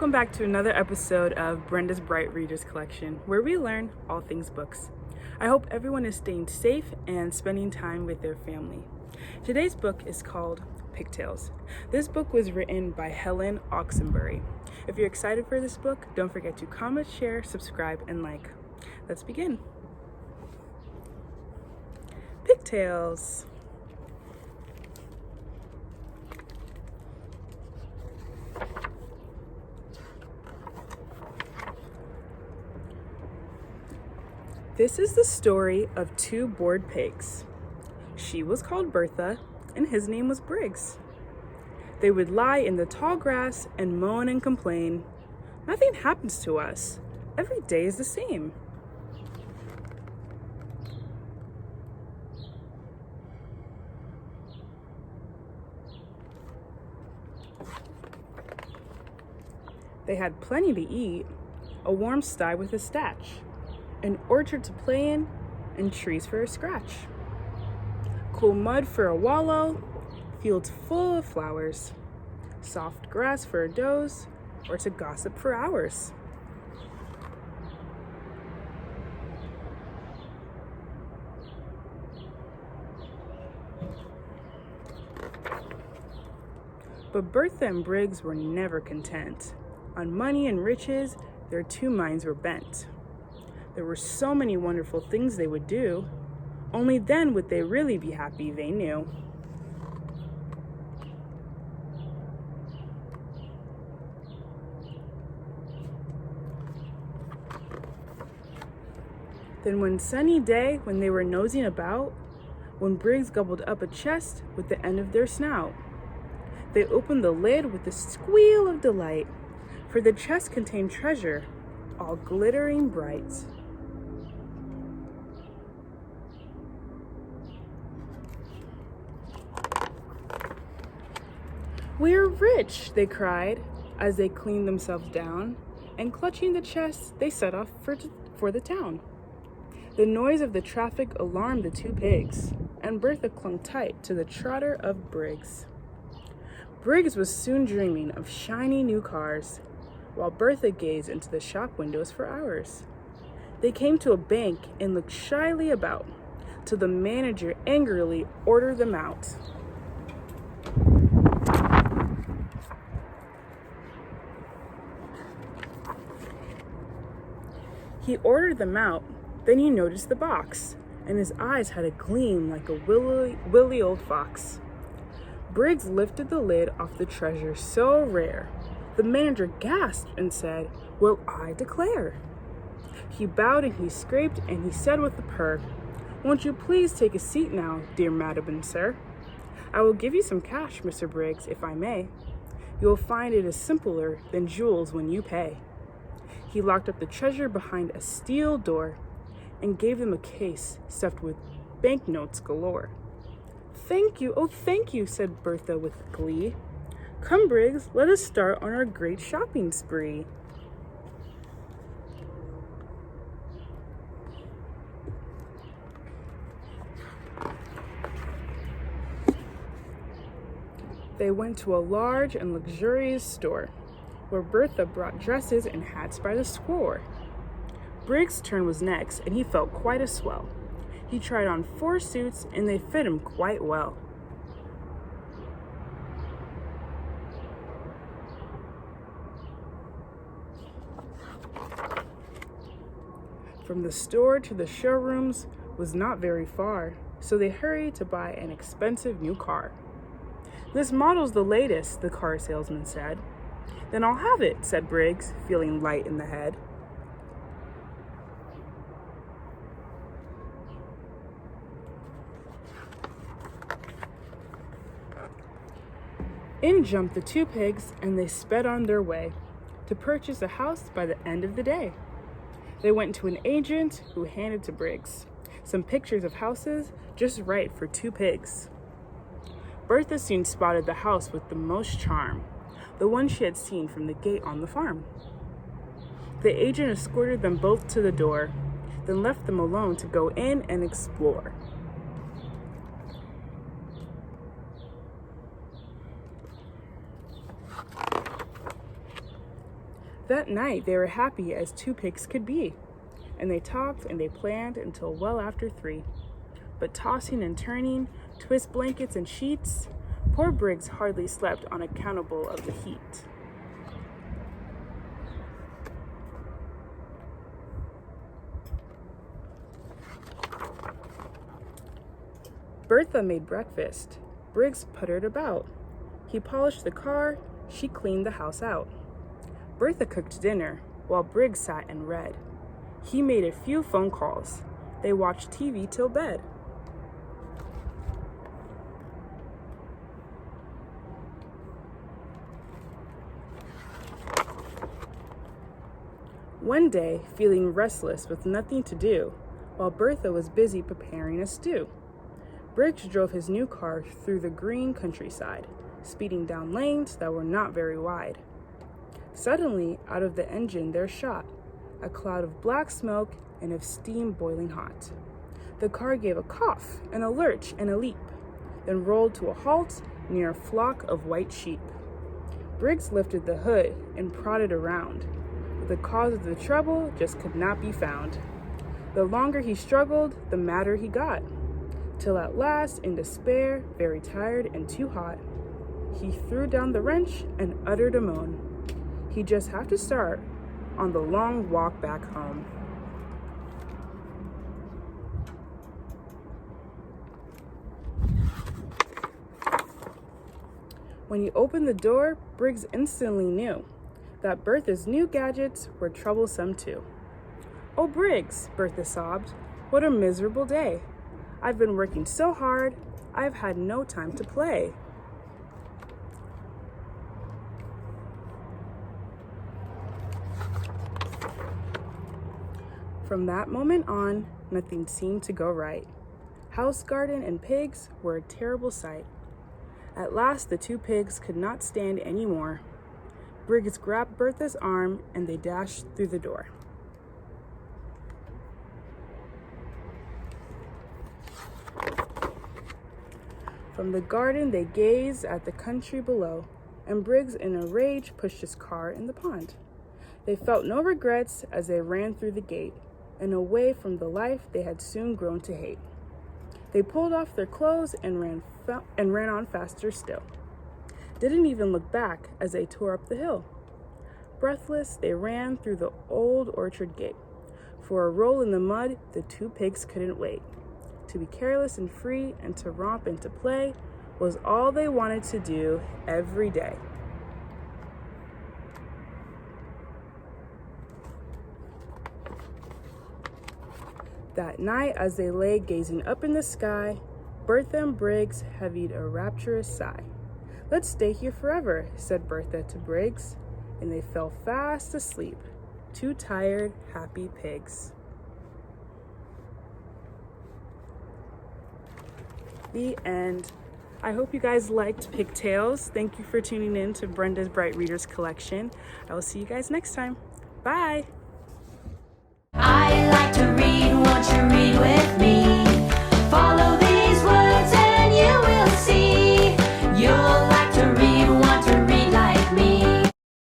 Welcome back to another episode of Brenda's Bright Readers Collection, where we learn all things books. I hope everyone is staying safe and spending time with their family. Today's book is called Pigtails. This book was written by Helen Oxenbury. If you're excited for this book, don't forget to comment, share, subscribe, and like. Let's begin. Pigtails. This is the story of two bored pigs. She was called Bertha, and his name was Briggs. They would lie in the tall grass and moan and complain. Nothing happens to us. Every day is the same. They had plenty to eat, a warm sty with a thatch, an orchard to play in, and trees for a scratch. Cool mud for a wallow, fields full of flowers, soft grass for a doze, or to gossip for hours. But Bertha and Briggs were never content. On money and riches, their two minds were bent. There were so many wonderful things they would do. Only then would they really be happy, they knew. Then one sunny day, when they were nosing about, when Briggs gobbled up a chest with the end of their snout, they opened the lid with a squeal of delight, for the chest contained treasure, all glittering bright. "We're rich," they cried, as they cleaned themselves down, and clutching the chest, they set off for the town. The noise of the traffic alarmed the two pigs, and Bertha clung tight to the trotter of Briggs. Briggs was soon dreaming of shiny new cars, while Bertha gazed into the shop windows for hours. They came to a bank and looked shyly about, till the manager angrily ordered them out. He ordered them out, then he noticed the box, and his eyes had a gleam like a wily old fox. Briggs lifted the lid off the treasure so rare. The manager gasped and said, "Well, I declare." He bowed and he scraped and he said with a purr, "Won't you please take a seat now, dear madam and sir? I will give you some cash, Mr. Briggs, if I may. You will find it is simpler than jewels when you pay." He locked up the treasure behind a steel door and gave them a case stuffed with banknotes galore. "Thank you, oh thank you," said Bertha with glee. "Come, Briggs, let us start on our great shopping spree." They went to a large and luxurious store, where Bertha brought dresses and hats by the score. Briggs' turn was next, and he felt quite a swell. He tried on 4 suits, and they fit him quite well. From the store to the showrooms was not very far, so they hurried to buy an expensive new car. "This model's the latest," the car salesman said. "Then I'll have it," said Briggs, feeling light in the head. In jumped the two pigs, and they sped on their way to purchase a house by the end of the day. They went to an agent who handed to Briggs some pictures of houses just right for two pigs. Bertha soon spotted the house with the most charm, the one she had seen from the gate on the farm. The agent escorted them both to the door, then left them alone to go in and explore. That night they were happy as two pigs could be, and they talked and they planned until well after 3. But tossing and turning, twist blankets and sheets, poor Briggs hardly slept on account of the heat. Bertha made breakfast. Briggs puttered about. He polished the car, she cleaned the house out. Bertha cooked dinner, while Briggs sat and read. He made a few phone calls. They watched TV till bed. One day, feeling restless with nothing to do, while Bertha was busy preparing a stew, Briggs drove his new car through the green countryside, speeding down lanes that were not very wide. Suddenly, out of the engine there shot a cloud of black smoke and of steam boiling hot. The car gave a cough and a lurch and a leap, then rolled to a halt near a flock of white sheep. Briggs lifted the hood and prodded around. The cause of the trouble just could not be found. The longer he struggled, the madder he got, till at last, in despair, very tired and too hot, he threw down the wrench and uttered a moan. He'd just have to start on the long walk back home. When he opened the door, Briggs instantly knew that Bertha's new gadgets were troublesome too. "Oh, Briggs," Bertha sobbed, "what a miserable day. I've been working so hard, I've had no time to play." From that moment on, nothing seemed to go right. House, garden, and pigs were a terrible sight. At last, the two pigs could not stand any more. Briggs grabbed Bertha's arm and they dashed through the door. From the garden, they gazed at the country below, and Briggs, in a rage, pushed his car in the pond. They felt no regrets as they ran through the gate and away from the life they had soon grown to hate. They pulled off their clothes and ran on faster still. Didn't even look back as they tore up the hill. Breathless, they ran through the old orchard gate. For a roll in the mud, the two pigs couldn't wait. To be careless and free and to romp and to play was all they wanted to do every day. That night, as they lay gazing up in the sky, Bertha and Briggs heaved a rapturous sigh. "Let's stay here forever," said Bertha to Briggs, and they fell fast asleep, two tired, happy pigs. The end. I hope you guys liked Pigtails. Thank you for tuning in to Brenda's Bright Readers Collection. I will see you guys next time. Bye. I like to read, won't you read with me?